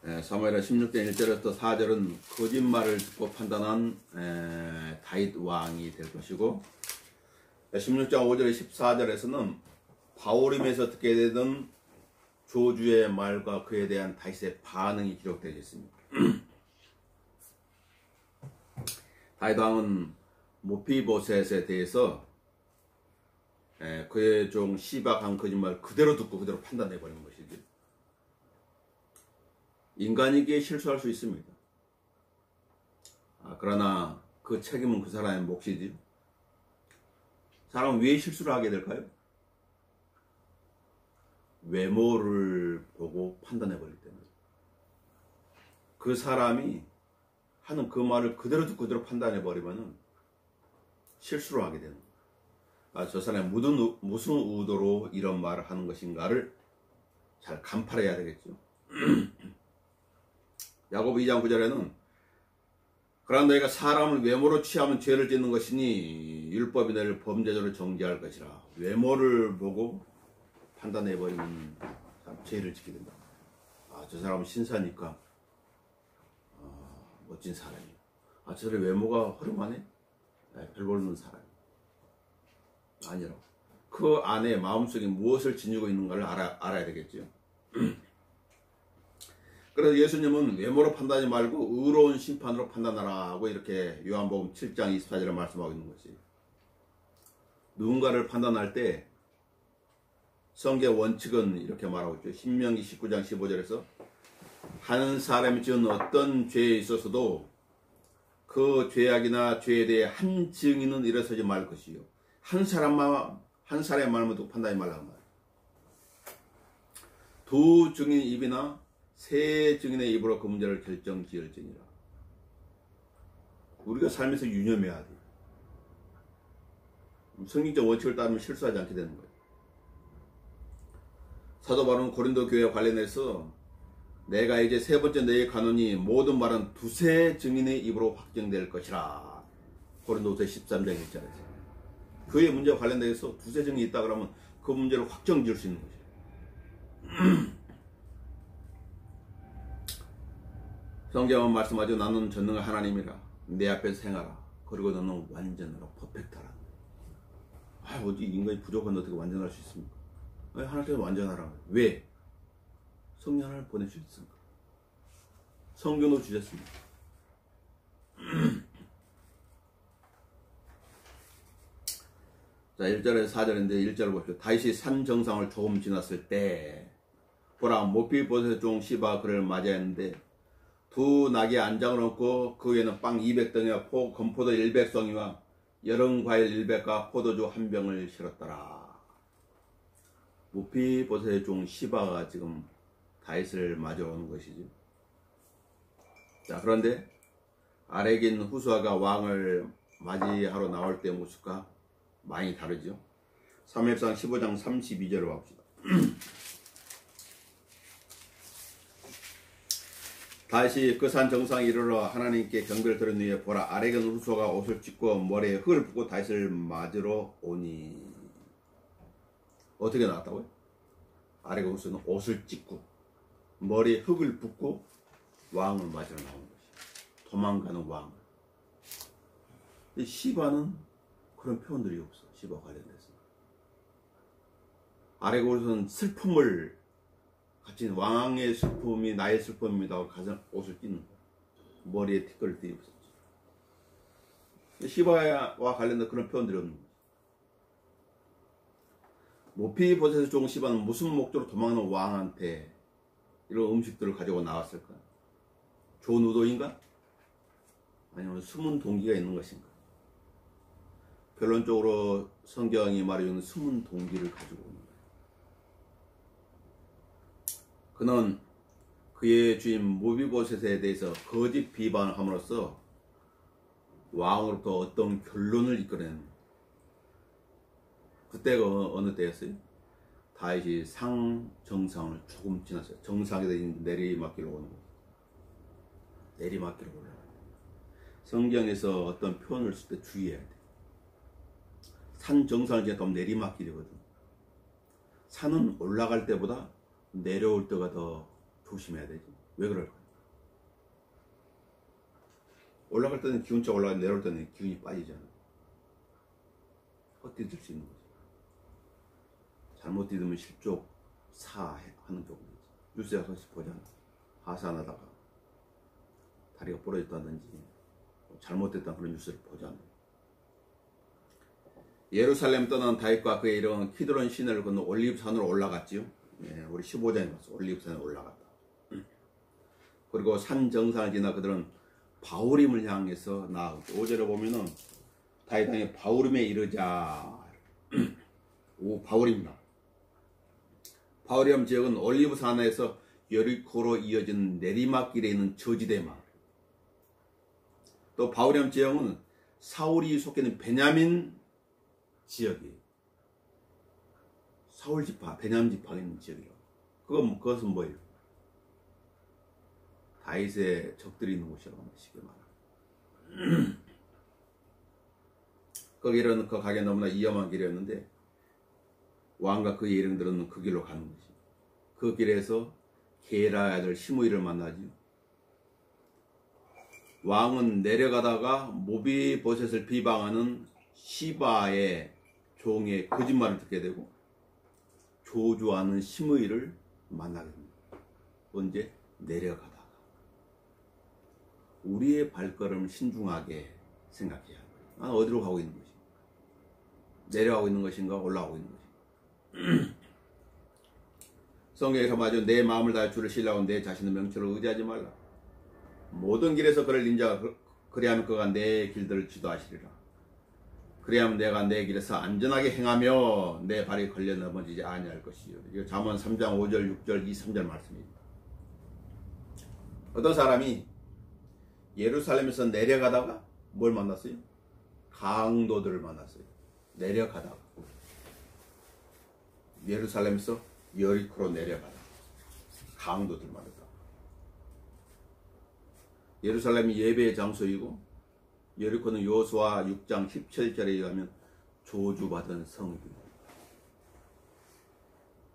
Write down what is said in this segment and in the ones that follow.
사무엘하 16장 1절부터 4절은 거짓말을 듣고 판단한 다윗 왕이 될 것이고, 16장 5절에 14절에서는 바오림에서 듣게 되던 조주의 말과 그에 대한 다윗의 반응이 기록되어 있습니다. 다윗 왕은 모피보셋에 대해서 그의 종 시바가 한 거짓말 그대로 듣고 그대로 판단해버리는 것이죠. 인간이기에 실수할 수 있습니다. 그러나 그 책임은 그 사람의 몫이지. 사람은 왜 실수를 하게 될까요? 외모를 보고 판단해버리기 때문에. 그 사람이 하는 그 말을 그대로 듣고 그대로 판단해버리면 실수를 하게 되는 거예요. 저 사람이 무슨 의도로 이런 말을 하는 것인가를 잘 간파해야 되겠죠. 야고보 2장 9절에는 그러나 너희가 사람을 외모로 취하면 죄를 짓는 것이니 율법이 너희를 범죄자로 정죄할 것이라. 외모를 보고 판단해버리면 죄를 짓게 된다. 저 사람은 신사니까 멋진 사람이야. 저 사람의 외모가 허름하네? 별 모르는 사람이야. 아니라 그 안에 마음속에 무엇을 지니고 있는가를 알아야 되겠죠. 그래서 예수님은 외모로 판단하지 말고 의로운 심판으로 판단하라 하고 이렇게 요한복음 7장 24절에 말씀하고 있는 것이, 누군가를 판단할 때 성경 원칙은 이렇게 말하고 있죠. 신명기 19장 15절에서 한 사람이 지은 어떤 죄에 있어서도 그 죄악이나 죄에 대해 한 증인은 일어서지 말 것이요, 한 사람의 말만 듣고 판단하지 말라는 말이에요. 두 증인 입이나 세 증인의 입으로 그 문제를 결정지을지니라. 우리가 삶에서 유념해야 돼요. 성경적 원칙을 따르면 실수하지 않게 되는 거예요. 사도 바울은 고린도 교회와 관련해서 내가 이제 세 번째 내에 가노니 모든 말은 두세 증인의 입으로 확정될 것이라. 고린도후서 13장 1절에서 교회 문제와 관련돼서 두세 증인이 있다 그러면 그 문제를 확정지을 수 있는 것이에요. 성경은 말씀하죠. 나는 전능한 하나님이라. 내 앞에서 행하라. 그리고 너는 완전하라. 퍼펙트하라. 어디 인간이 부족한데 어떻게 완전할 수 있습니까? 하나님께서 완전하라. 왜? 성령 하나를 보내주셨습니다. 성경도 주셨습니다. 자, 1절에서 4절인데 1절을 보십시오. 다윗이 산 정상을 조금 지났을 때 보라, 모피보셋 종 시바가 그를 맞이했는데 두 낙에 안장을 얹고 그 위에는 빵 200덩이와 건포도 100송이와 여름 과일 100과 포도주 한 병을 실었더라. 모피보셋 종 시바가 지금 다윗을 맞아오는 것이죠. 자, 그런데 아래에 있는 후수아가 왕을 맞이하러 나올 때 모습과 많이 다르죠. 사무엘상 15장 32절을 봅시다. 다시 그 산 정상에 이르러 하나님께 경배를 드린 후에 보라, 아래에 있는 후수아가 옷을 찢고 머리에 흙을 붓고 다윗을 맞으러 오니. 어떻게 나왔다고요? 아래가 후수는 옷을 찢고 머리에 흙을 붓고 왕을 맞으러 나온 것이, 도망가는 왕을. 시바는 그런 표현들이 없어. 시바 관련돼서 아래가 후수는 슬픔을 같이, 왕의 슬픔이 나의 슬픔입니다 하고 가서 옷을 찢는 거야. 머리에 티끌을 띄웠었지. 시바와 관련된 그런 표현들이 없는 거지. 모피보셋 종 시바는 무슨 목적으로 도망가는 왕한테 이런 음식들을 가지고 나왔을까? 좋은 의도인가? 아니면 숨은 동기가 있는 것인가? 결론적으로 성경이 말해주는 숨은 동기를 가지고 오는 거예요. 그는 그의 주인 모피보셋에 대해서 거짓 비방을 함으로써 왕으로부터 어떤 결론을 이끌어내는, 그때가 어느 때였어요? 다윗이 상 정상을 조금 지났어요. 정상에 내리막길로 오는 거예요. 내리막길로 올라가요. 성경에서 어떤 표현을 쓸 때 주의해야 돼. 산 정상을 지나면 내리막길이거든. 산은 올라갈 때보다 내려올 때가 더 조심해야 되지. 왜 그럴까? 올라갈 때는 기운차 올라가, 내려올 때는 기운이 빠지잖아. 헛디딜 수 있는 거지. 잘못 디디면 실족, 사하는 경우도 있지. 뉴스에 가서 보잖아. 하산하다가 다리가 부러졌다든지 잘못됐다는 그런 뉴스를 보잖아. 예루살렘 떠난 다윗과 그의 이름은 키드론 시내를 건너 올리브산으로 올라갔지요. 예, 우리 15장에 봤어. 올리브산에 올라갔다. 그리고 산 정상을 지나 그들은 바후림을 향해서 나아갔고, 5절에 보면은 다윗 왕이 바후림에 이르자. 오, 바후림이다. 바후림 지역은 올리브산에서 여리코로 이어진 내리막길에 있는 저지대 마을. 또 바후림 지역은 사울이 속해 있는 베냐민 지역이, 사울 지파, 베냐민 지파가 있는 지역이라고. 그것은 뭐예요? 다윗의 적들이 있는 곳이라고 쉽게 말합니다. 거기는 그 가게 너무나 위험한 길이었는데 왕과 그의 일행들은 그 길로 가는 것이. 그 길에서 게라의 아들 시므이를 만나지. 왕은 내려가다가 모비보셋을 비방하는 시바의 종의 거짓말을 듣게 되고 조주하는 시므이를 만나게 됩니다. 언제? 내려가다가. 우리의 발걸음을 신중하게 생각해야 합니다. 나는 어디로 가고 있는 것인가? 내려가고 있는 것인가? 올라가고 있는 것인가? 성경에서 마저 내 마음을 다해 주를 신뢰하고 내 자신의 명철을 의지하지 말라. 모든 길에서 그를 인자, 그리하면 그가 내 길들을 지도하시리라. 그리하면 내가 내 길에서 안전하게 행하며 내 발이 걸려 넘어지지 아니할 것이요. 이거 잠언 3장 5절 6절 2, 3절 말씀입니다. 어떤 사람이 예루살렘에서 내려가다가 뭘 만났어요? 강도들을 만났어요. 내려가다가 예루살렘에서 여리코로 내려가다가 강도들 만났다. 예루살렘이 예배의 장소이고 여리코는 여호수아 6장 17절에 의하면 저주받은 성읍입니다.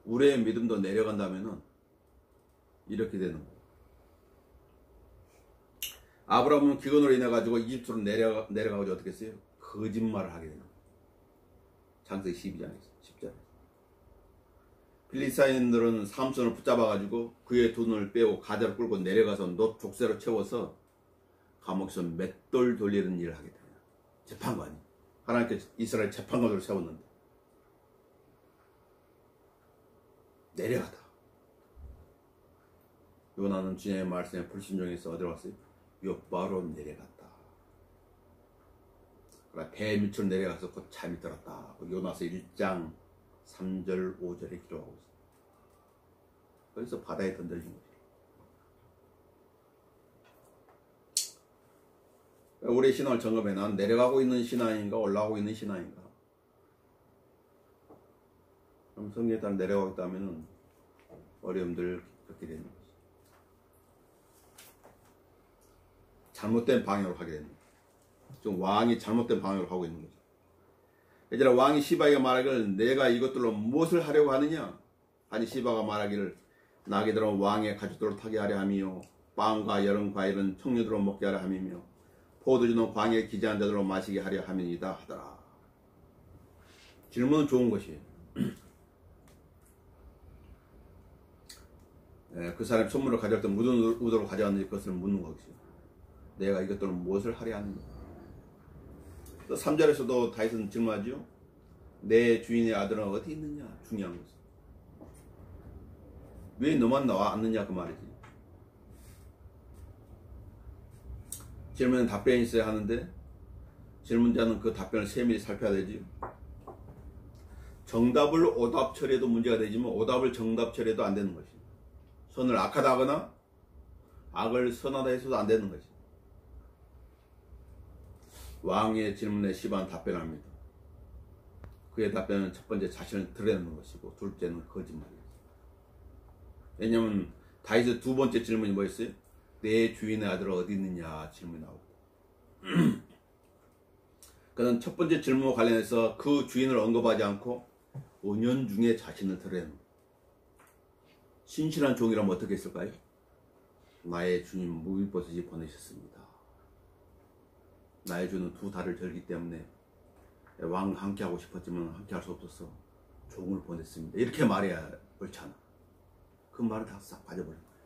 우리의 믿음도 내려간다면 이렇게 되는 거예요. 아브라함은 기근으로 인해 가지고 이집트로 내려가가지고 어떻게 했어요? 거짓말을 하게 되는 거예요. 창세기 12장에서 10절. 필리스타인들은 삼손을 붙잡아가지고 그의 두 눈을 빼고 가자를 끌고 내려가서 놋 족쇄로 채워서 감옥에서 맷돌 돌리는 일을 하게 됩니다. 재판관이. 하나님께서 이스라엘 재판관으로 세웠는데 내려가다. 요나는 주님의 말씀에 불순종해서 어디로 갔어요? 요바로 내려갔다. 배 밑으로 내려가서 곧 잠이 들었다. 요나서 1장 3절 5절에 기록하고 있어요. 거기서 바다에 던져진 거죠. 우리의 신앙을 점검해. 난 내려가고 있는 신앙인가 올라가고 있는 신앙인가? 그럼 성경에 따라 내려가고 있다면 어려움들을 겪게 되는 거죠. 잘못된 방향으로 가게 됩니다. 지금 왕이 잘못된 방향으로 가고 있는 거죠. 얘들아, 왕이 시바에게 말하기를 내가 이것들로 무엇을 하려고 하느냐? 아니 시바가 말하기를 나귀들은 왕의 가죽들을 타게 하려 함이요 빵과 여름 과일은 청류들로 먹게 하려 함이며 포도주는 광야에 기재한 자들로 마시게 하려 함이니이다 하더라. 질문은 좋은 것이에요. 그 사람이 선물을 가져올 때 무슨 의도로 가져왔는지 그것을 묻는 것이요. 내가 이것들로 무엇을 하려 하느냐. 또 3절에서도 다윗은 질문하죠. 내 주인의 아들은 어디 있느냐. 중요한 것은 왜 너만 나와 않느냐 그 말이지. 질문은 답변이 있어야 하는데 질문자는 그 답변을 세밀히 살펴야 되지. 정답을 오답 처리해도 문제가 되지만 오답을 정답 처리해도 안 되는 것이. 선을 악하다 하거나 악을 선하다 해서도 안 되는 것이. 왕의 질문에 시바는 답변합니다. 그의 답변은 첫 번째 자신을 드러내는 것이고 둘째는 거짓말이에요. 왜냐하면 다윗의 두 번째 질문이 뭐였어요? 내 주인의 아들 어디 있느냐 질문이 나오고 그는 첫 번째 질문과 관련해서 그 주인을 언급하지 않고 은연중에 자신을 드러내는 거예요. 신실한 종이라면 어떻게 했을까요? 나의 주님 무비보셋이 보내셨습니다. 나의 주는 두 달을 절기 때문에 왕과 함께하고 싶었지만 함께할 수 없어서 종을 보냈습니다. 이렇게 말해야 옳잖아. 그 말은 다 싹 빠져버린 거예요.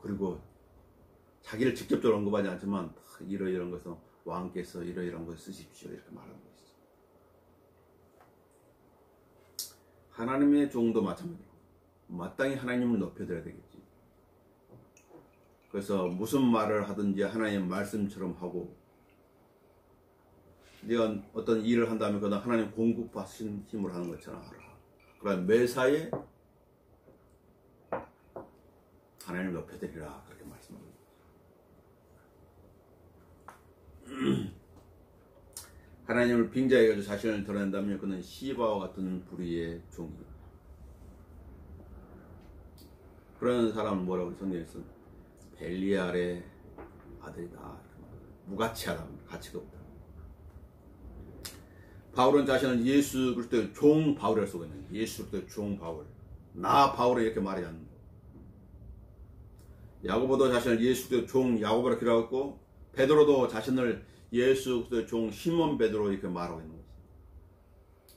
그리고 자기를 직접적으로 언급하지 않지만 이러이러한 것은 왕께서 이러이러한 것을 쓰십시오 이렇게 말하는 것이죠. 하나님의 종도 마찬가지고 마땅히 하나님을 높여드려야 되겠지. 그래서 무슨 말을 하든지 하나님의 말씀처럼 하고, 네가 어떤 일을 한다면 그건 하나님 공급하신 힘으로 하는 것처럼 하라. 그러나 매사에 하나님을 높여드리라 그렇게 말씀합니다. 하나님을 빙자해가지고 자신을 드러낸다면 그는 시바와 같은 불의의 종이다. 그런 사람은 뭐라고 성경에서 벨리알의 아들이다. 무가치하다. 가치가 없다. 바울은 자신은 예수 그리스도의 종 바울이라고 쓰고 있는 예수 그리스도의 종 바울. 나 바울은 이렇게 말하지 않는다. 야고보도 자신을 예수 그리스도의 종 야고보라 기록하고 베드로도 자신을 예수 그리스도의 종 시몬 베드로 이렇게 말하고 있는 거지.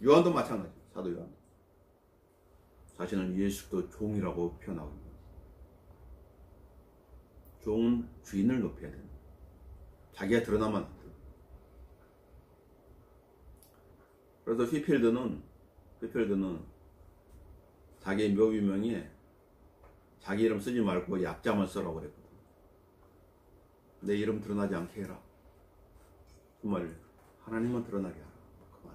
요한도 마찬가지. 사도 요한 자신은 예수 그리스도의 종이라고 표현하고 있는 거지. 종은 주인을 높여야 된다. 자기가 드러나면 안 돼. 그래서 휘필드는 자기의 묘비명에 자기 이름 쓰지 말고 약자만 쓰라고 그랬거든. 내 이름 드러나지 않게 해라. 그 말을 하나님만 드러나게 하라. 그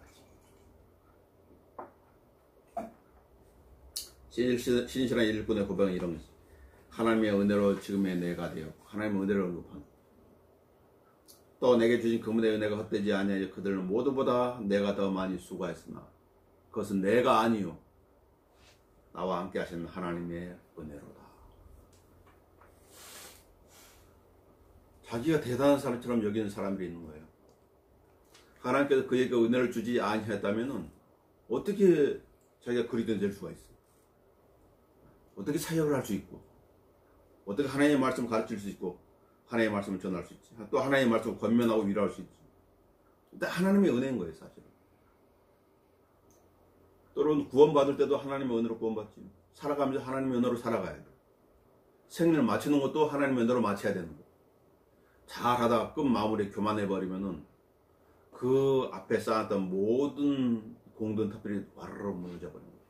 말이지. 신실한 일꾼의 고백은 이런 거지. 하나님의 은혜로 지금의 내가 되었고 하나님의 은혜를 언급한. 또 내게 주신 그분의 은혜가 헛되지 아니하여 그들은 모두보다 내가 더 많이 수고했으나 그것은 내가 아니요 나와 함께 하시는 하나님의 은혜로다. 자기가 대단한 사람처럼 여기는 사람들이 있는 거예요. 하나님께서 그에게 은혜를 주지 아니했다면 어떻게 자기가 그리스도인 될 수가 있어? 어떻게 사역을 할 수 있고 어떻게 하나님의 말씀을 가르칠 수 있고 하나님의 말씀을 전할 수 있지. 또 하나님의 말씀을 권면하고 위로할 수 있지. 일단 하나님의 은혜인 거예요, 사실은. 또는 구원받을 때도 하나님의 은혜로 구원받지. 살아가면서 하나님의 은혜로 살아가야 돼. 생명을 마치는 것도 하나님의 은혜로 마쳐야 되는 거. 잘하다가 끝 마무리 교만해버리면은 그 앞에 쌓았던 모든 공든 터널이 와르르 무너져 버리는 거예요.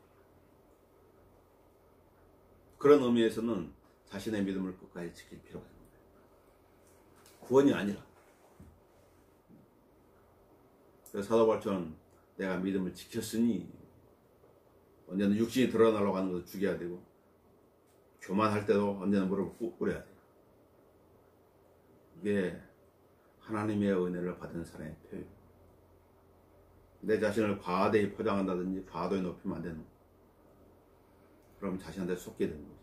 그런 의미에서는 자신의 믿음을 끝까지 지킬 필요가 있는 거예요. 구원이 아니라. 그래서 사도 바울처럼 내가 믿음을 지켰으니 언제나 육신이 드러나려고 하는 것을 죽여야 되고 교만할 때도 언제나 무릎을 꿇어야 돼요. 이게 하나님의 은혜를 받은 사람의 표현. 내 자신을 과대히 포장한다든지 과도히 높이면 안 되는 거예요. 그럼 자신한테 속게 되는 거죠.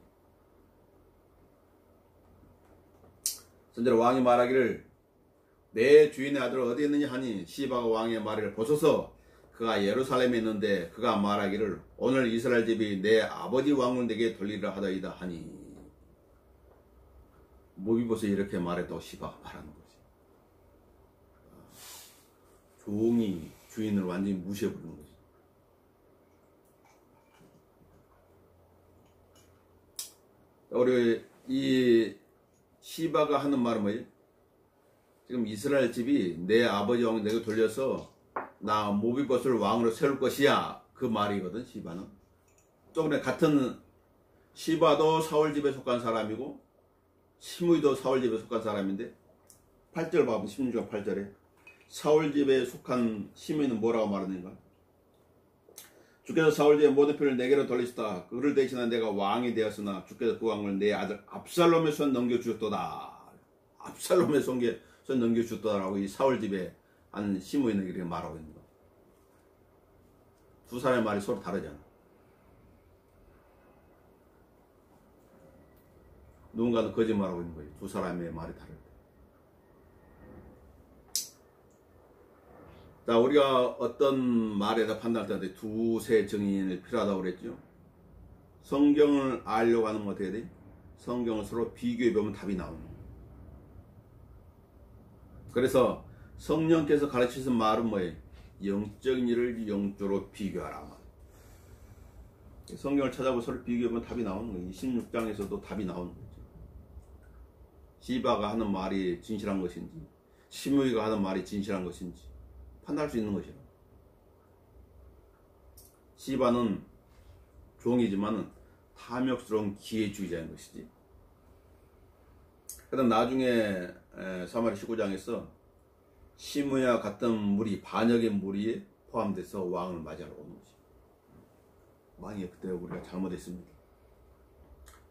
선지자 왕이 말하기를 내 주인의 아들 어디 있느냐 하니 시바가 왕의 말을 보소서 그가 예루살렘에 있는데 그가 말하기를 오늘 이스라엘 집이 내 아버지 왕을 내게 돌리라 하더이다 하니 무비보셋이 이렇게 말했다고 시바가 말하는 거지. 종이 주인을 완전히 무시해버리는 거지. 우리 이 시바가 하는 말은 뭐예요? 지금 이스라엘 집이 내 아버지 왕을 내게 돌려서 나 무비보셋을 왕으로 세울 것이야. 그 말이거든. 시바는 또 그래 같은 시바도 사울 집에 속한 사람이고 시므이도 사울 집에 속한 사람인데 8절 봐보면 16장 8절에 사울 집에 속한 시므이는 뭐라고 말하는가? 주께서 사울 집의 모든 편을 내게로 돌리시다. 그를 대신한 내가 왕이 되었으나 주께서 그 왕을 내 아들 압살롬의 손 넘겨주었도다. 압살롬의 손 넘겨주었다라고 이 사울 집에 한 시므이는 이렇게 말하고 있는 거야. 두 사람의 말이 서로 다르잖아. 누군가는 거짓말하고 있는 거지. 두 사람의 말이 다르다. 자, 우리가 어떤 말에다 판단할 때 두세 증인이 필요하다고 그랬죠. 성경을 알려고 하는 건 어떻게 돼? 성경을 서로 비교해보면 답이 나오는 거예요. 그래서 성령께서 가르치신 말은 뭐예요? 영적인 일을 영적으로 비교하라. 성경을 찾아보고 서로 비교해보면 답이 나오는 거예요. 16장에서도 답이 나오는 거죠. 시바가 하는 말이 진실한 것인지, 시므이가 하는 말이 진실한 것인지 판단할 수 있는 것이라. 시바는 종이지만 탐욕스러운 기회주의자인 것이지. 그다음 나중에 사마리 19장에서 시므이와 같은 무리, 반역의 무리에 포함돼서 왕을 맞이하러 오는 것이. 왕이 그때 우리가 잘못했습니다.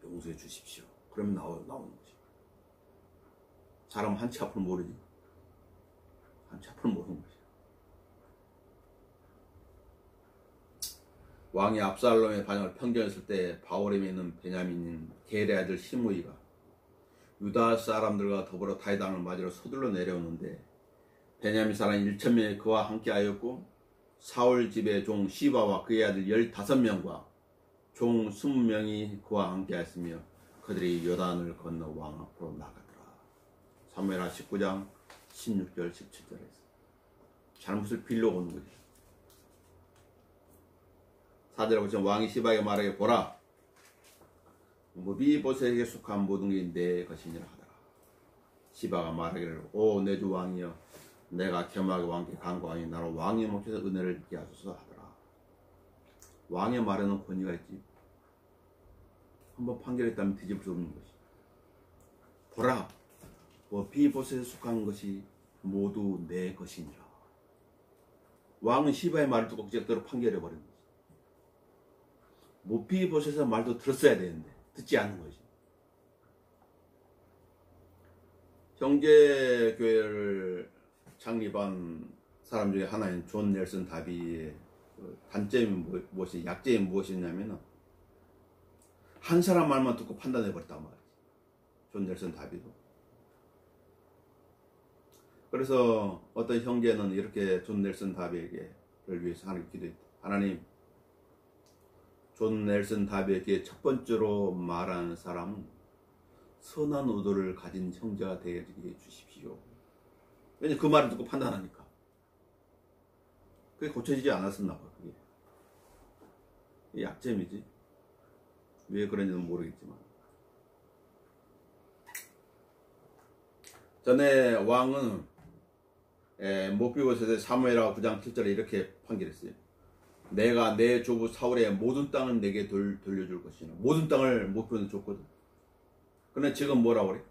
용서해 주십시오. 그러면 나오는 거지. 사람 한치 앞을 모르지. 한치 앞을 모르는 것이야. 왕이 압살롬의 반역을 평정했을 때 바오림에 있는 베냐민인 게레 아들 시므이가 유다 사람들과 더불어 다윗왕을 맞으러 서둘러 내려오는데 베냐민 사람 1,000명이 그와 함께하였고 사울 집의 종 시바와 그의 아들 15명과 종 20명이 그와 함께하였으며 그들이 요단을 건너 왕 앞으로 나가더라. 사무엘하 19장 16절 17절에서 잘못을 빌려 오는 거지. 4절에 보시면 왕이 시바에게 말하게 보라. 무비보셋에게 속한 모든 게 내 것이니라 하더라. 시바가 말하기를 오 내 주 왕이여 내가 겸하게 왕께 간구하니 나로 왕의 몫에서 은혜를 입게 하소서 하더라. 왕의 말에는 권위가 있지. 한번 판결했다면 뒤집을 수 없는 것이. 보라 무비보셋에 속한 것이 모두 내 것이니라. 왕은 시바의 말을 듣고 그제대로 판결해버린 거지. 무비보셋의 말도 들었어야 되는데 듣지 않는 것이. 형제교회를 창립한 사람 중에 하나인 존 넬슨 다비의 단점이 무엇이, 약점이 무엇이냐면 한 사람 말만 듣고 판단해 버렸단 말이지. 존 넬슨 다비도. 그래서 어떤 형제는 이렇게 존 넬슨 다비에게를 위해서 하나님께 기도했다. 하나님, 존 넬슨 다비에게 첫 번째로 말하는 사람은 선한 의도를 가진 형제가 되게 해주십시오. 왜냐면 그 말을 듣고 판단하니까. 그게 고쳐지지 않았었나 봐. 그게 약점이지. 왜 그런지는 모르겠지만. 전에 왕은 몹비보셋의 사무엘하 9장 7절에 이렇게 판결했어요. 내가 내 조부 사울의 모든 땅을 내게 돌려줄 것이나. 모든 땅을 몹비보셋에 줬거든. 그런데 지금 뭐라고 그래?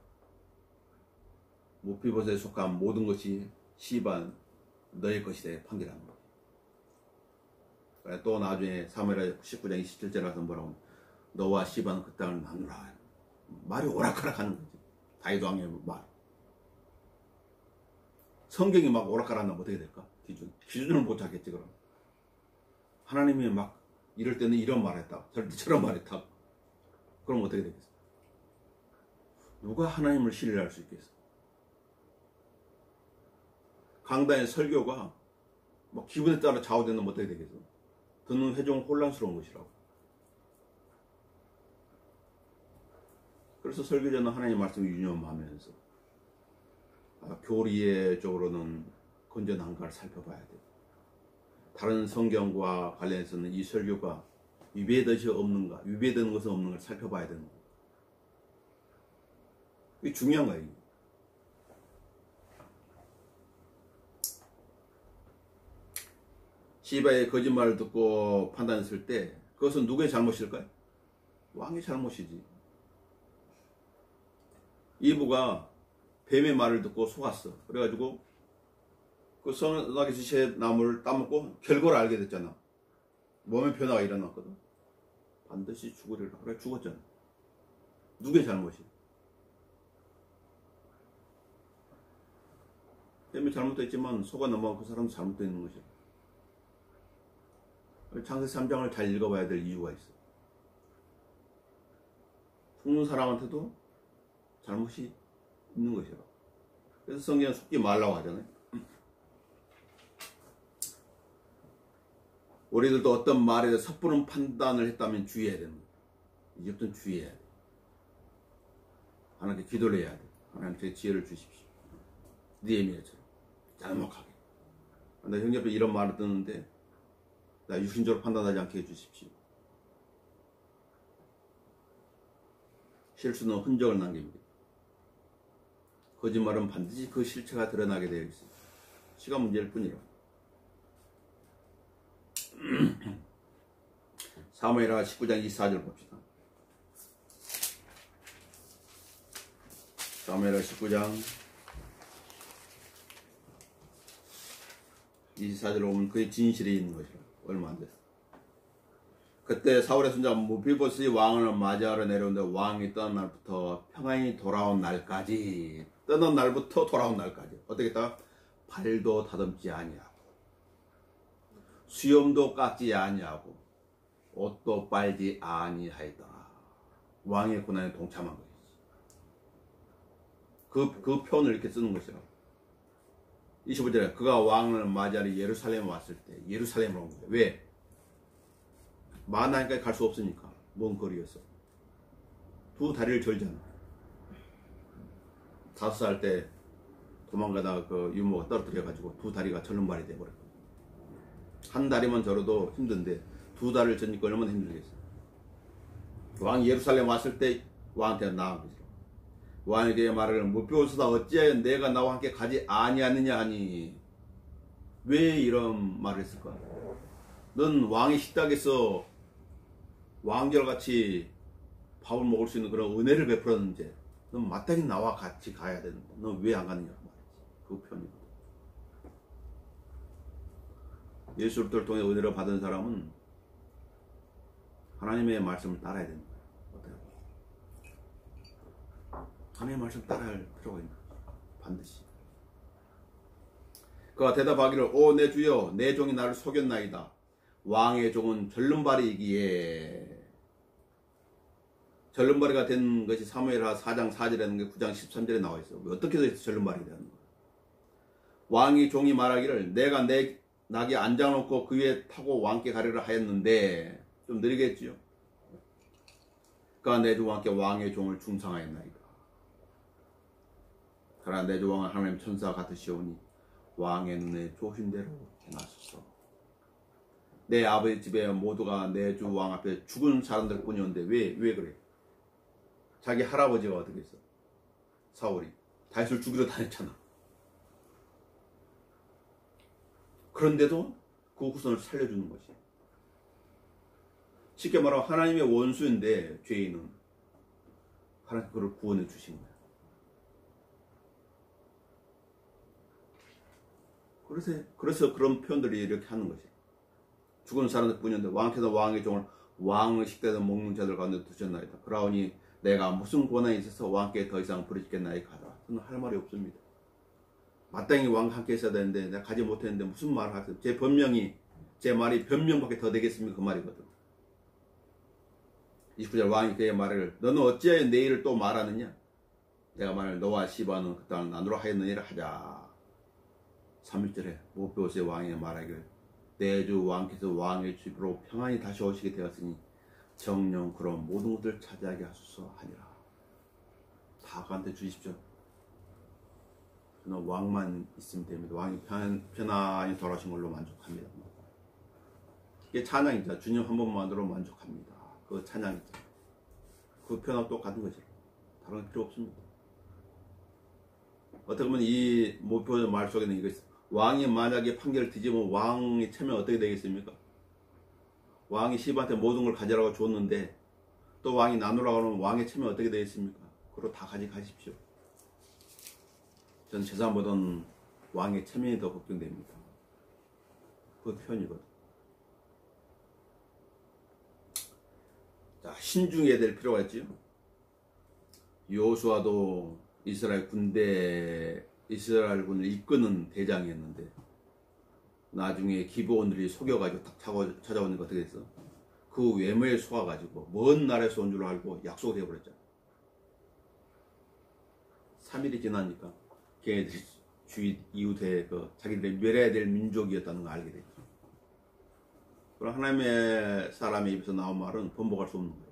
몹비보셋에 속한 모든 것이 시바 너의 것이다 판결하는 거야. 또 나중에 사무엘하 19장 27절에 가서 뭐라고 하면 너와 시바는 그 땅을 나누라. 말이 오락가락하는 거지. 다윗 왕의 말. 성경이 막 오락가락하면 어떻게 될까? 기준을 못 잡겠지 그럼. 하나님이 막 이럴 때는 이런 말했다. 저럴 때 저런 말했다. 그럼 어떻게 되겠어? 누가 하나님을 신뢰할 수 있겠어? 강단의 설교가 막 기분에 따라 좌우되면 어떻게 되겠어? 듣는 회众혼란스러운 것이라고. 그래서 설교자는 하나님의 말씀을 유념하면서 교리적으로는 건전한가를 살펴봐야 돼. 다른 성경과 관련해서는 이 설교가 위배되는 것은 없는가 살펴봐야 되는 거야. 이게 중요한 거야. 이게. 시바의 거짓말을 듣고 판단했을 때 그것은 누구의 잘못일까요? 왕의 잘못이지. 이브가 뱀의 말을 듣고 속았어. 그래가지고 그 선악의 지식의 나무를 따먹고 결과를 알게 됐잖아. 몸의 변화가 일어났거든. 반드시 죽으리라. 그래 죽었잖아. 누구의 잘못이야? 뱀이 잘못됐지만 속아 넘어간 그 사람도 잘못되어 있는 것이야. 창세기 3장을 잘 읽어봐야 될 이유가 있어. 속는 사람한테도 잘못이 있는 것이라. 그래서 성경은 속지 말라고 하잖아요. 우리들도 어떤 말에 대해 섣부른 판단을 했다면 주의해야 됩니다. 이제부터는 주의해야 돼. 하나님께 기도를 해야 돼. 하나님 제 지혜를 주십시오. 느헤미야처럼 짤막하게. 나 형님 앞에 이런 말을 듣는데 나 육신적으로 판단하지 않게 해주십시오. 실수는 흔적을 남깁니다. 거짓말은 반드시 그 실체가 드러나게 되어 있습니다. 시간 문제일 뿐이라. 사무엘하 19장 24절 봅시다. 사무엘하 19장 24절로 보면 그의 진실이 있는 것이라. 얼마 안 됐어. 그때 사울의 손자 무비보스의 왕을 맞이하러 내려오는데 왕이 떠난 날부터 평안히 돌아온 날까지, 떠난 날부터 돌아온 날까지 어떻게 했다? 발도 다듬지 아니하고 수염도 깎지 아니하고 옷도 빨지 아니하였더라. 왕의 고난에 동참한 것이지. 그 표현을 이렇게 쓰는 것이라고. 25절에 그가 왕을 맞이하러 예루살렘에 왔을 때 예루살렘으로 온 거예요. 왜? 만나니까 갈 수 없으니까. 먼 거리였어. 두 다리를 절잖아. 5살 때 도망가다가 그 유모가 떨어뜨려가지고 두 다리가 절름발이 돼버렸고, 한 다리만 절어도 힘든데 두 다리를 절니까 얼마나 힘들겠어. 왕이 예루살렘 왔을 때 왕한테 나온 거죠. 왕이 그의 말을 무비보스다 어찌하여 내가 나와 함께 가지 아니하느냐 하니. 왜 이런 말을 했을까? 넌 왕의 식탁에서 왕절같이 밥을 먹을 수 있는 그런 은혜를 베풀었는데 넌 마땅히 나와 같이 가야 되는데 넌 왜 안 가느냐고 말이지. 그 편이거든. 예수 그리스도를 통해 은혜를 받은 사람은 하나님의 말씀을 따라야 된다. 어때요? 하나님의 말씀 따라야 할 필요가 있는 거지. 반드시. 그가 대답하기를 오 내 주여 내 종이 나를 속였나이다. 왕의 종은 절름발이기에. 절름발이가 된 것이 사무엘하 4장 4절이라는 게 9장 13절에 나와 있어. 어떻게 해서 절름발이 되는 거야? 왕이 종이 말하기를 내가 내 낙에 앉아놓고 그 위에 타고 왕께 가리라 하였는데, 좀 느리겠지요. 그가 내 주와 함께 왕의 종을 중상하였나이다. 그러나 내 주 왕은 하나님 천사 같으시오니 왕의 눈에 좋으신 대로 행하소서. 내 아버지 집에 모두가 내 주 왕 앞에 죽은 사람들 뿐이었는데 왜 그래? 자기 할아버지가 어떻게 했어? 사울이 다윗을 죽이러 다녔잖아. 그런데도 그 후손을 살려주는 것이. 쉽게 말하면 하나님의 원수인데 죄인은 하나님 그를 구원해 주신 거야. 그래서 그런 표현들이 이렇게 하는 것이. 죽은 사람들 뿐이었는데 왕께서 왕의 종을 왕의 식대에서 먹는 자들 가운데 두셨나이다. 그러니 내가 무슨 권한이 있어서 왕께 더 이상 부르짖겠나이까 하라. 저는 할 말이 없습니다. 마땅히 왕과 함께 있어야 되는데 내가 가지 못했는데 무슨 말을 하세요? 제 말이 변명밖에 더 되겠습니까? 그 말이거든. 29절 왕이 그의 말을 너는 어찌하여 내 일을 또 말하느냐? 내가 말을 너와 시바는 그 땅을 나누러 하였느니라 하자. 31절에 무비보스의 왕이 말하기를 내 주 왕께서 왕의 집으로 평안히 다시 오시게 되었으니 정령 그런 모든 것을 차지하게 하소서 하니라. 다 그한테 주십시오. 저는 왕만 있으면 됩니다. 왕이 편안히 돌아오신 걸로 만족합니다. 이게 찬양이죠. 주님 한 번만으로 만족합니다. 그 찬양이죠. 그 편하고 똑같은 거죠. 다른 필요 없습니다. 어떻게 보면 이 무비보스 말 속에는 이거 있어요. 왕이 만약에 판결을 뒤집으면 왕이 체면 어떻게 되겠습니까? 왕이 시바한테 모든 걸 가져라고 줬는데 또 왕이 나누라고 하면 왕의 체면 어떻게 되겠습니까? 그걸 다 가져가십시오. 전 재산보다는 왕의 체면이 더 걱정됩니다. 그 표현이거든. 자, 신중해야 될 필요가 있지요. 여호수아도 이스라엘 군을 이끄는 대장이었는데 나중에 기브온들이 속여가지고 딱 찾아오는 거 어떻게 됐어? 그 외모에 속아가지고 먼 나라에서 온 줄 알고 약속을 해버렸잖아. 3일이 지나니까 걔네들이 이웃에 자기들이 멸해야 될 민족이었다는 걸 알게 됐죠. 그럼 하나님의 사람의 입에서 나온 말은 번복할 수 없는 거예요.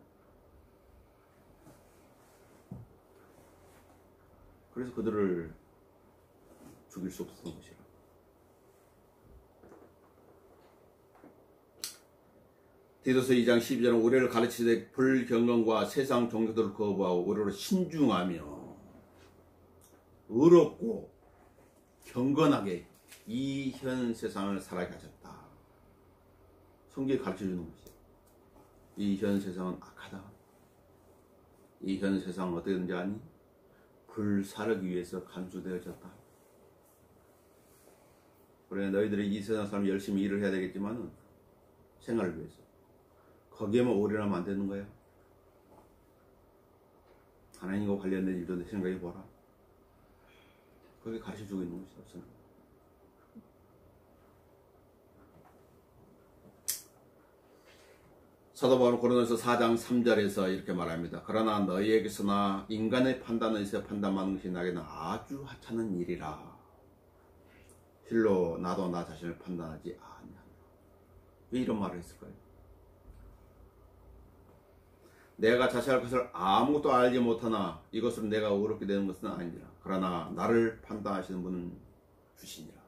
그래서 그들을 죽일 수 없었던 것이라. 디도서 2장 12절은 우리를 가르치되 불경건과 세상 종교들을 거부하고 우리로 신중하며 의롭고 경건하게 이 현 세상을 살아가게 하셨다. 성경이 가르쳐주는 것이죠. 이 현 세상은 악하다. 이 현 세상은 어떻게 되는지 아니? 불사르기 위해서 간수되어졌다. 그래 너희들이 이 세상 사람 열심히 일을 해야 되겠지만은 생활을 위해서 거기에만 올인하면 안 되는 거야. 하나님과 관련된 일도 생각해 보라. 그게 가르쳐주고 있는 것이다. 사도 바울은 고린도서 4장 3절에서 이렇게 말합니다. 그러나 너희에게서나 인간의 판단에서 판단하는 것이 나에게는 아주 하찮은 일이라. 실로 나도 나 자신을 판단하지 아니하노라. 왜 이런 말을 했을까요? 내가 자세할 것을 아무것도 알지 못하나 이것으로 내가 의롭게 되는 것은 아니니라. 그러나 나를 판단하시는 분은 주시니라.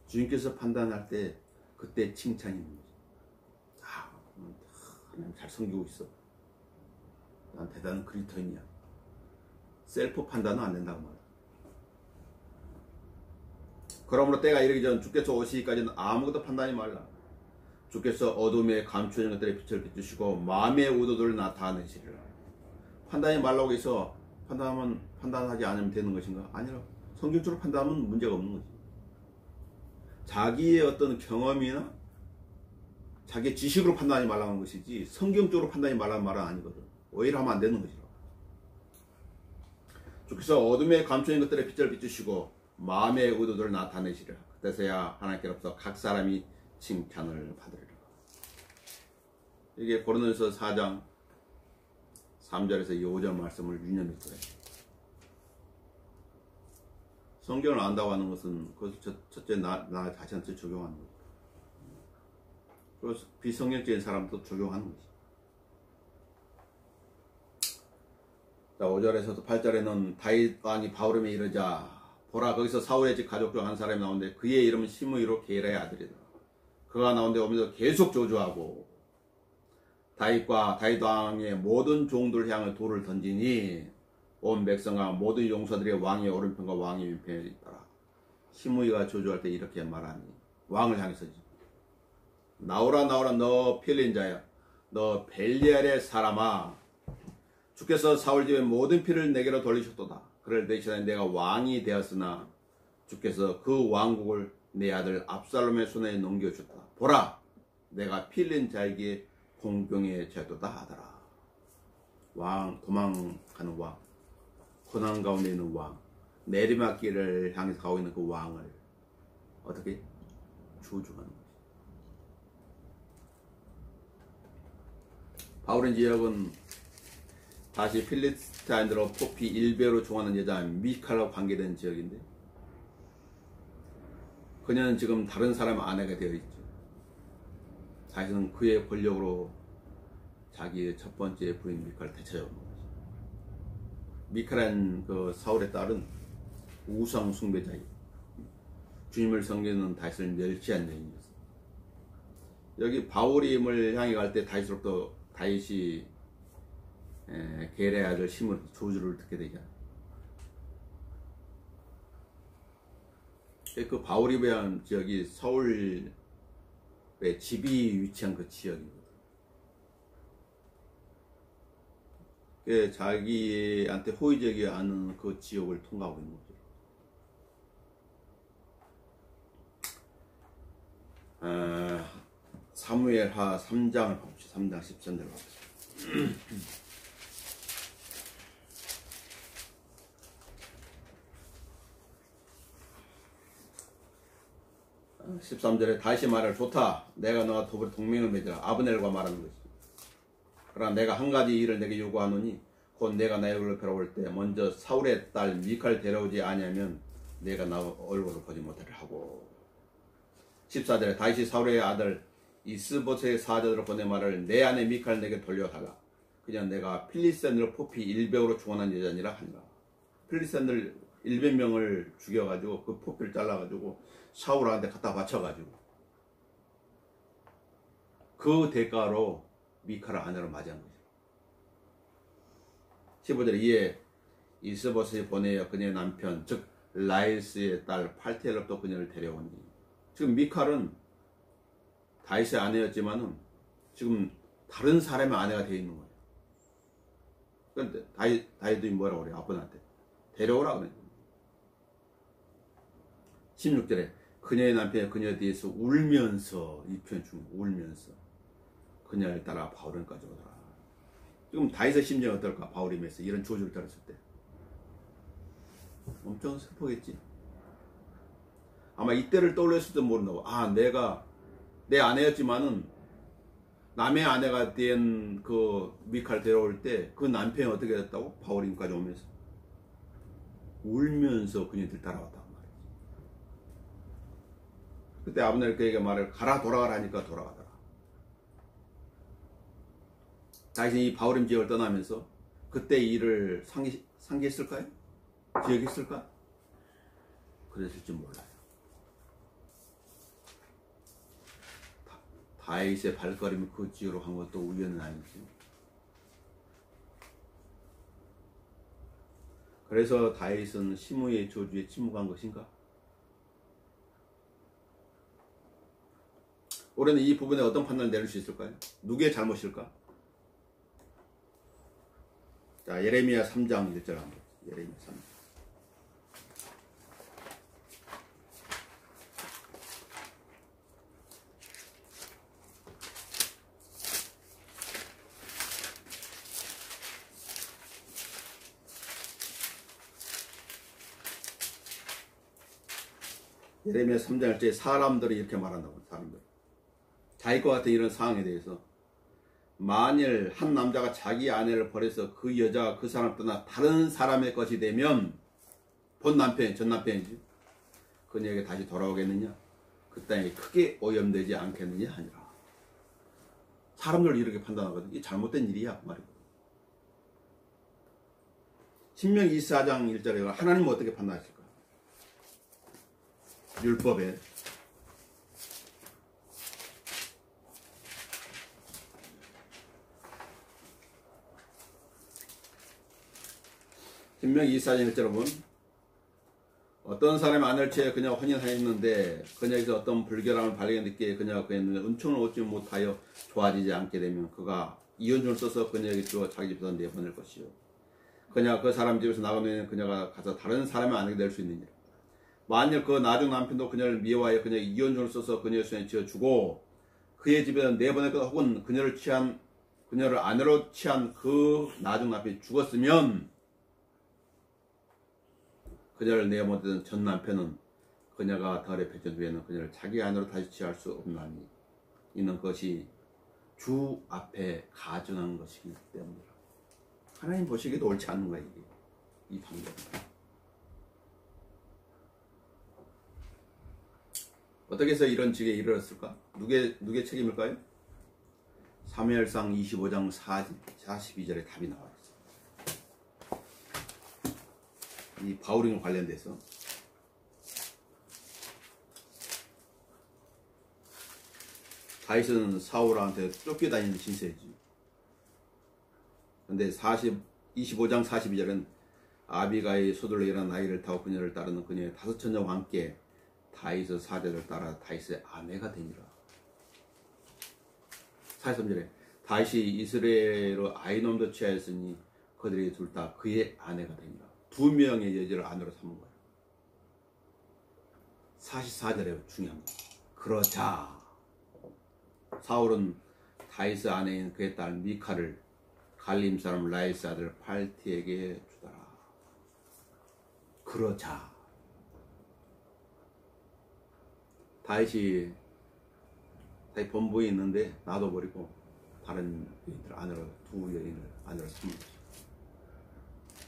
주님께서 판단할 때 그때 칭찬이 있는 거죠. 하나님 잘 섬기고 있어. 난 대단한 그리스도인이야. 셀프 판단은 안 된다고 말이야. 그러므로 때가 이르기 전 주께서 오시기까지는 아무것도 판단하지 말라. 주께서 어둠에 감추어 있는 것들의 빛을 비추시고 마음의 의도들을 나타내시리라. 판단하지 말라고 해서 판단하지 않으면 되는 것인가? 아니라 성경적으로 판단하면 문제가 없는 거지. 자기의 어떤 경험이나 자기의 지식으로 판단하지 말라는 것이지 성경적으로 판단하지 말라는 말은 아니거든. 오히려 하면 안 되는 것이라. 주께서 어둠에 감춰 있는 것들의 빛을 비추시고 마음의 의도들을 나타내시리라. 그때서야 하나님께로부터 각 사람이 칭찬을 받으리라. 이게 고린도서 4장 3절에서 5절 말씀을 유념했어요. 성경을 안다고 하는 것은 그것을 첫째 나 자신한테 적용하는 거죠. 그리고 비성경적인 사람도 적용하는 거지. 자, 5절에서도 8절에는 다윗 왕이 바울에게 이르자 보라 거기서 사울의 집 가족 중 한 사람이 나오는데 그의 이름은 시므이로 게라의 아들이다. 그가 나오는데 오면서 계속 저주하고 다윗과 다윗 왕의 모든 종들 향해 돌을 던지니 온 백성과 모든 용사들의 왕의 오른편과 왕의 왼편에 있더라. 시므이가 저주할 때 이렇게 말하니 왕을 향해서지. 나오라 나오라 너 필린 자야. 너 벨리알의 사람아. 주께서 사울 집의 모든 피를 내게로 돌리셨도다. 그럴 때 내가 왕이 되었으나 주께서 그 왕국을 내 아들 압살롬의 손에 넘겨줬다. 보라 내가 필린 자에게 공평의 제도다 하더라. 왕 도망가는 왕 고난 가운데 있는 왕 내리막길을 향해서 가고 있는 그 왕을 어떻게 조종하는 거지. 바울의 지역은 다시 필리스타인들로 포피 1배로 종하는 여자 미칼과 관계된 지역인데 그녀는 지금 다른 사람 아내가 되어 있죠. 다윗은 그의 권력으로 자기의 첫 번째 부인 미칼을 되찾아오는 거죠. 미칼은 그 사울의 딸은 우상 숭배자이고 주님을 섬기는 다윗을 멸시한 여인이었어요. 여기 바울임을 향해 갈 때 다윗으로부터 다윗이 게라의 아들 시므이 조주를 듣게 되잖아요. 그 바울임이라는 지역이 서울의 집이 위치한 그 지역이거든. 자기한테 호의적이 않은 그 지역을 통과하고 있는 거죠. 사무엘하 3장을 봅시다. 3장 13절을 봅시다. 13절에 다시 말을 좋다. 내가 너와 더불어 동맹을 맺으라. 아브넬과 말하는 것이. 그러나 내가 한 가지 일을 내게 요구하노니 곧 내가 나의 얼굴을 뵈러올 때 먼저 사울의 딸 미칼 데려오지 아니하면 내가 나 얼굴을 보지 못하리라 하고 14절에 다윗이 사울의 아들 이스보셋의 사자들을 보내 말을 내 아내 미칼 내게 돌려달라. 그냥 내가 필리스탄을 포피 100으로 죽어난 여자니라 하니라. 필리스탄을 100명을 죽여가지고 그 포피를 잘라가지고 사울한테 갖다 바쳐가지고 그 대가로 미카를 아내로 맞이한 거죠. 15절에 이에 이스보셋이 보내어 그녀의 남편 즉 라이스의 딸 팔티엘로부터 그녀를 데려오니. 지금 미칼은 다윗의 아내였지만은 지금 다른 사람의 아내가 되어 있는 거예요. 그런데 다윗이 뭐라고 그래요? 아버지한테 데려오라 그래요. 16절에 그녀의 남편이 그녀에 대해서 울면서, 이 표현 중에 울면서 그녀를 따라 바울원까지 오더라. 지금 다윗의 심정이 어떨까? 바울이 면서 이런 조주를 들었을 때 엄청 슬프겠지. 아마 이때를 떠올렸을지도 모른다고. 내가 내 아내였지만은 남의 아내가 된 그 미칼 데려올 때 그 남편이 어떻게 됐다고? 바울임까지 오면서 울면서 그녀들 따라왔단 말이지. 그때 아브넬 그에게 말을 가라 돌아가라 하니까 돌아가더라. 다윗이 이 바울임 지역을 떠나면서 그때 일을 상기했을까요? 기억했을까? 그랬을지 몰라요. 다윗의 발걸음이 그 지역으로 간 것도 우연은 아니지. 그래서 다윗은 시므의 저주에 침묵한 것인가? 올해는 이 부분에 어떤 판단을 내릴 수 있을까요? 누구의 잘못일까? 자, 예레미야 3장 1절 한번. 예레미야 3장. 예레미야 3장 1절에 사람들이 이렇게 말한다고. 사람들. 자기과 같은 이런 상황에 대해서 만일 한 남자가 자기 아내를 버려서 그 여자가 그 사람 떠나 다른 사람의 것이 되면 본 남편, 전 남편이지. 그녀에게 다시 돌아오겠느냐? 그 땅이 크게 오염되지 않겠느냐 하니라. 사람들 이렇게 판단하거든. 이게 잘못된 일이야 말이고. 신명기 24장 1절에 하나님은 어떻게 판단하실까? 율법에 신명기 24장 1절에 보면 어떤 사람의 아내를 취해 그녀와 혼인하였는데 그녀에게서 어떤 불결함을 발견했기에 그녀가 그에는 은총을 얻지 못하여 좋아지지 않게 되면 그가 이혼줄을 써서 그녀에게 주어 자기 집에서 내보낼 것이요. 그녀가 그 사람 집에서 나가면 그녀가 가서 다른 사람의 아내가 될 수 있느니라. 만일 그 나중 남편도 그녀를 미워하여 그녀에게 이혼줄을 써서 그녀의 손에 쥐어주고 그의 집에서 내보낼 것 혹은 그녀를 아내로 취한 그 나중 남편이 죽었으면 그녀를 내보내던 전 남편은 그녀가 덜에 배전 후에는 그녀를 자기 아내로 다시 취할 수 없나니 이는 것이 주 앞에 가증한 것이기 때문이라. 하나님 보시기에도 옳지 않는 거야 이게. 이 방법. 어떻게 해서 이런 직에 이르렀을까? 누구의 책임일까요? 사무엘상 25장 42절에 답이 나와 있어. 이 바울임과 관련돼서 다윗은 사울한테 쫓겨다니는 신세지. 근데 25장 42절은 아비가의 소들로 일어난 나이를 타고 그녀를 따르는 그녀의 5천녀와 함께 다윗의 사제를 따라 다윗의 아내가 되니라. 43절에 다윗이 이스라엘로 아이놈도 취하였으니 그들이 둘 다 그의 아내가 되니라. 2명의 여자를 아내로 삼은 거야. 44절에 중요한 거. 그러자 사울은 다윗의 아내인 그의 딸 미칼을 갈림 사람 라이스 아들 팔티에게 주더라. 그러자 다윗 본부에 있는데 놔둬버리고 다른 여인들 아내로, 두 여인을 아내로 삼은 거죠.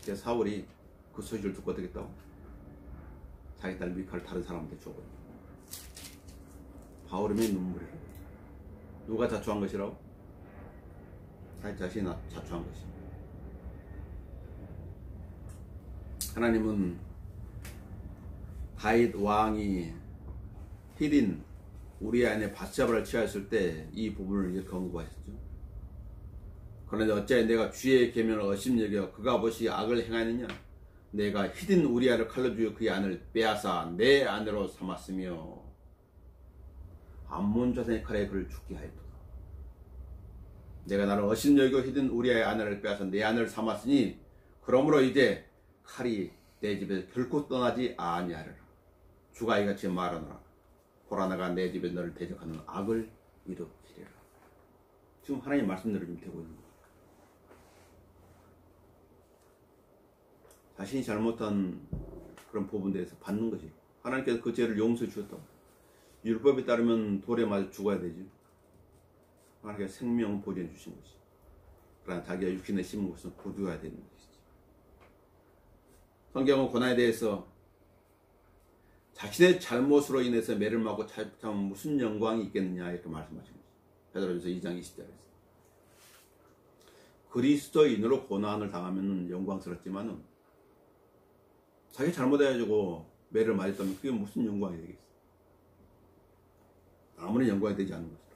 그래서 사울이 그 소식을 듣고 어떻게 했다고? 자기 딸 미칼을 다른 사람한테 줘버려. 바울임의 눈물이라고. 누가 자초한 것이라고? 자기 자신이 자초한 것입니다. 하나님은 다윗 왕이 히딘 우리아 안에 밧세바를 취하였을 때 이 부분을 이렇게 언급하셨죠. 그런데 어찌하여 내가 주의 계명을 어심여겨 그가 무엇이 악을 행하느냐. 내가 히딘 우리아를 칼로 죽여 그의 아내를 빼앗아 내 아내로 삼았으며 암몬 자손의 칼에 그를 죽게 하였도다. 내가 나를 어심여겨 히딘 우리아의 아내를 빼앗아 내 아내를 삼았으니 그러므로 이제 칼이 내 집에서 결코 떠나지 아니하리라. 주가 이같이 말하노라. 보라 내가 내 집에 너를 대적하는 악을 일으키리라. 지금 하나님 말씀대로 좀 되고 있는 거예요. 자신이 잘못한 그런 부분에 대해서 받는 것이 하나님께서 그 죄를 용서해 주셨다. 율법에 따르면 돌에 맞아 죽어야 되지. 하나님께서 생명 보존해 주신 것이. 그러나 자기가 육신에 심은 것은 거두어야 되는 것이지. 성경은 고난에 대해서 자신의 잘못으로 인해서 매를 맞고 참 무슨 영광이 있겠느냐 이렇게 말씀하신 거죠. 베드로전서 2장 20절에서 그리스도인으로 고난을 당하면 영광스럽지만은 자기 잘못해가지고 매를 맞았다면 그게 무슨 영광이 되겠어? 아무런 영광이 되지 않는 것이다.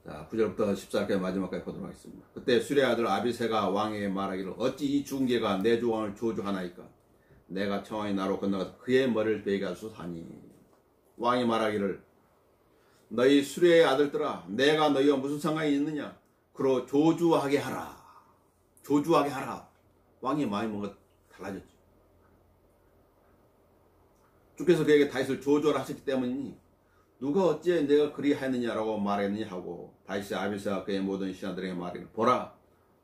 자, 9절부터 14절까지 마지막까지 보도록 하겠습니다. 그때 수레 아들 아비새가 왕에게 말하기를 어찌 이 중개가 내 조왕을 저주하나이까? 내가 청하니 나로 건너가서 그의 머리를 베게 하소서 하니 왕이 말하기를 너희 수레의 아들들아 내가 너희와 무슨 상관이 있느냐? 그로 조주하게 하라. 조주하게 하라. 왕의 마음이 뭔가 달라졌죠. 주께서 그에게 다윗을 조주하라 하셨기 때문이니 누가 어찌 내가 그리하였느냐라고 말했느냐 하고 다윗이 아비새와 그의 모든 신하들에게 말하기를 보라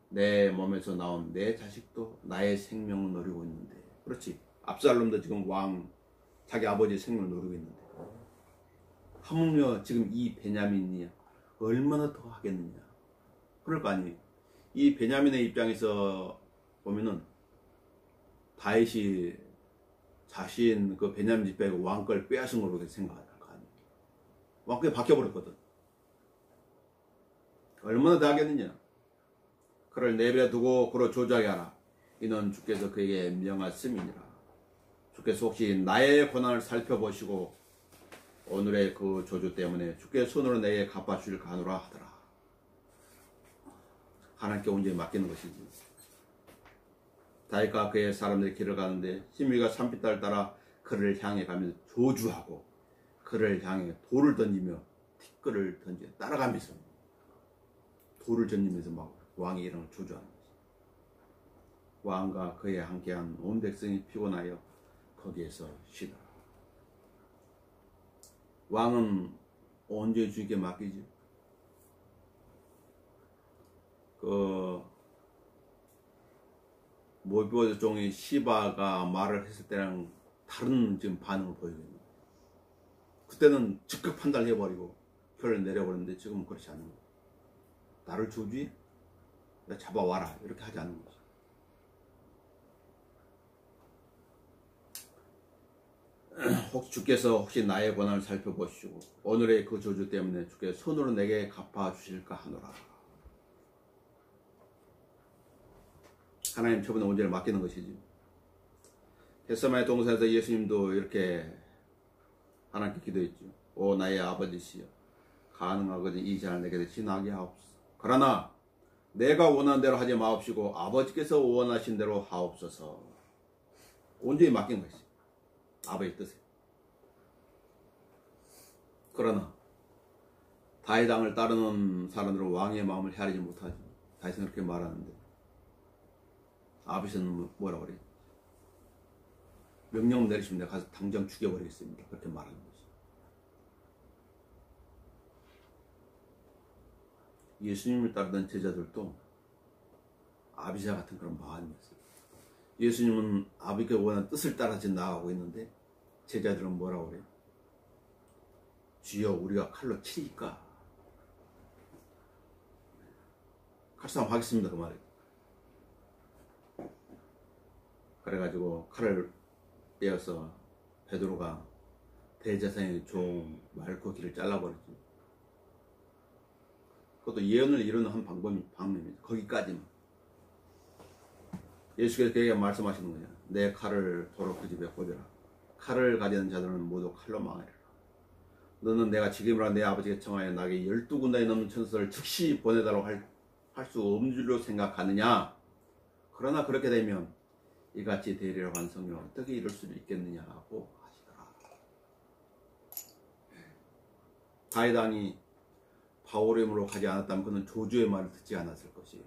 내 몸에서 나온 내 자식도 나의 생명을 노리고 있는데. 그렇지. 압살롬도 지금 왕 자기 아버지의 생명을 노리고 있는데 하물며 지금 이 베냐민이 얼마나 더 하겠느냐. 그럴 거 아니에요. 이 베냐민의 입장에서 보면은 다윗이 자신 그 베냐민 집에 왕권을 빼앗은 걸로 생각할 거 아니에요. 왕권이 바뀌어버렸거든. 얼마나 더 하겠느냐. 그를 내버려 두고 그로 조주하게 하라. 이는 주께서 그에게 명하심이니라. 주께서 혹시 나의 고난을 살펴보시고 오늘의 그 조주 때문에 주께서 손으로 내게 갚아주실까 하노라 하더라. 하나님께 온전히 맡기는 것이지. 다윗과 그의 사람들이 길을 가는데 시므이가 산빛달을 따라 그를 향해 가면서 조주하고 그를 향해 돌을 던지며 티끌을 던져 따라가면서 돌을 던지면서 막 왕의 이름을 조주하는 것이. 왕과 그에 함께한 온 백성이 피곤하여 거기에서 쉬더라. 왕은 온전히 주님께 맡기지. 그 모비보드 종의 시바가 말을 했을 때랑 다른 지금 반응을 보이거든요. 그때는 즉각 판단을 해버리고 결을 내려버렸는데 지금은 그렇지 않는 거예요. 나를 조주해? 나 잡아와라 이렇게 하지 않는 거죠. 혹시 나의 고난을 살펴보시고 오늘의 그 조주 때문에 주께서 손으로 내게 갚아주실까 하노라. 하나님 처분에 온전히 맡기는 것이지. 겟세마네 동산에서 예수님도 이렇게 하나님께 기도했죠. 오 나의 아버지시여 가능하거든 이 잔을 내게 지나게 하옵소서. 그러나 내가 원하는 대로 하지 마옵시고 아버지께서 원하신 대로 하옵소서. 온전히 맡긴 것이 아버지 뜻에. 그러나 다윗 왕을 따르는 사람들은 왕의 마음을 헤아리지 못하지. 다윗은 그렇게 말하는데 아버지는 뭐라고 그래? 명령 내리시면 내가 가서 당장 죽여버리겠습니다. 그렇게 말하는 거지. 예수님을 따르던 제자들도 아비자 같은 그런 마음이었어요. 예수님은 아버지가 원하는 뜻을 따라 지금 나아가고 있는데 제자들은 뭐라고 그래요? 주여 우리가 칼로 치니까 칼싸움 하겠습니다. 그 말이에요. 그래가지고 칼을 떼어서 베드로가 대제사장의 종 말고 귀를 잘라버렸지. 그것도 예언을 이루는 한 방법입니다. 거기까지만. 예수께서 그에게 말씀하시는 거냐. 내 칼을 도로 그 집에 꽂으라. 칼을 가지는 자들은 모두 칼로 망하리라. 너는 내가 지금이라 내 아버지께 청하여 나에게 12군단이 넘는 천사를 즉시 보내달라고 할 수 없는 줄로 생각하느냐. 그러나 그렇게 되면 이같이 되리라고 한 성경을 어떻게 이룰 수 있겠느냐고 하시더라. 다윗 왕이 바울의 힘으로 가지 않았다면 그는 조주의 말을 듣지 않았을 것이에요.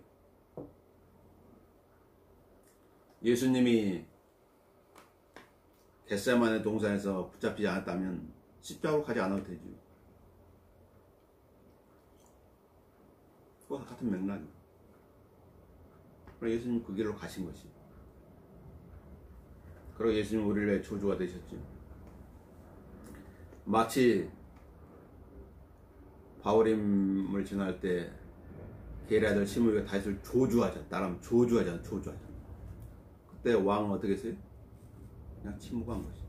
예수님이 겟세마네 동산에서 붙잡히지 않았다면 십자가로 가지 않아도 되죠. 그거 같은 맥락이에요. 그래서 예수님 그 길로 가신 것이. 그리고 예수님 우리를 위해 조주가 되셨죠. 마치 바울임을 지날 때 게리 아들 시므이가 다윗을 조주하자. 나름 조주하자. 그때 왕은 어떻게 했어요? 그냥 침묵한 것이.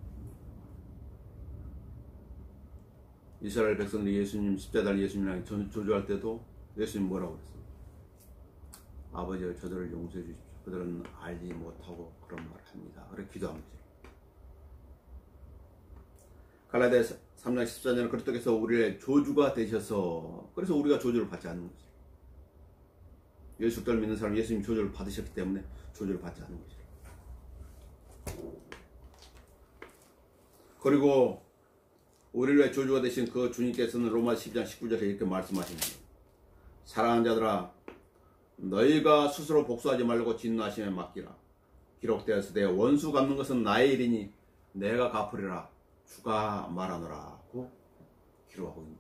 이스라엘 백성들이 예수님 십자가를 예수님이랑 조주할 때도 예수님 뭐라고 그랬어요? 아버지여 저들을 용서해 주십시오. 그들은 알지 못하고 그런 말을 합니다. 그렇게 기도한 거죠. 갈라디아 3장 14절은 그리스도께서 우리의 조주가 되셔서 그래서 우리가 조주를 받지 않는 거죠. 예수 그리스도를 믿는 사람은 예수님 조주를 받으셨기 때문에 조주를 받지 않는 거죠. 그리고 우리를 위해 조주가 되신 그 주님께서는 로마 12장 19절에 이렇게 말씀하십니다. 사랑하는 자들아 너희가 스스로 복수하지 말고 진노하심에 맡기라. 기록되었으되 원수 갚는 것은 나의 일이니 내가 갚으리라 주가 말하노라고 기록하고 있는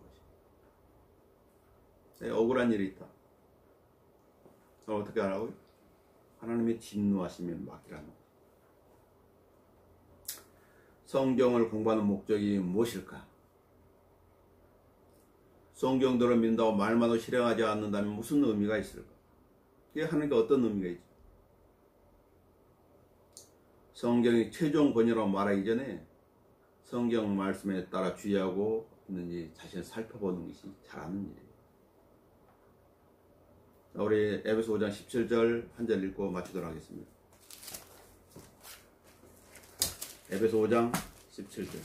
것이. 억울한 일이 있다. 그럼 어떻게 하라고요? 하나님의 진노하심에 맡기라는 거죠. 성경을 공부하는 목적이 무엇일까? 성경대로 믿는다고 말만도 실행하지 않는다면 무슨 의미가 있을까? 이게 하나님께 어떤 의미가 있죠? 성경이 최종 권위라고 말하기 전에 성경 말씀에 따라 주의하고 있는지 자신을 살펴보는 것이 잘하는 일이에요. 자, 우리 에베소 5장 17절 한 절 읽고 마치도록 하겠습니다. 에베소 5장 17절.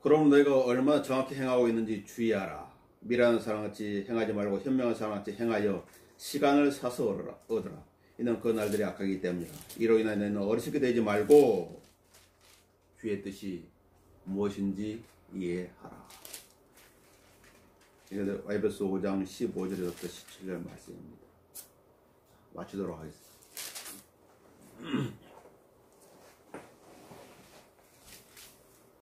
그럼 너희가 얼마나 정확히 행하고 있는지 주의하라. 미련한 사람같이 행하지 말고 현명한 사람같이 행하여 시간을 사서 얻으라. 이는 그 날들이 악하기 때문이라. 이로 인하여 너희는 어리석게 되지 말고 주의 뜻이 무엇인지 이해하라. 이게 에베소 5장 15절에서부터 17절 말씀입니다. 마치도록 하겠습니다.